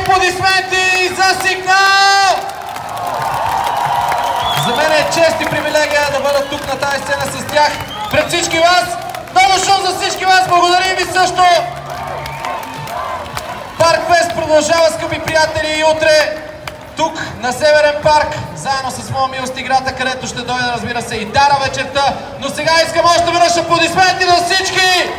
аплодисменти за Сигнал! За мен е чест и привилегия да бъда тук на тази сцена с тях пред всички вас. Много шум за всички вас, благодарим ви също! Паркфест продължава, скъпи приятели, и утре тук на Северен парк, заедно с моя милост играта, където ще дойде, разбира се, и Дара вечерта. Но сега искам още веднъж аплодисменти на всички!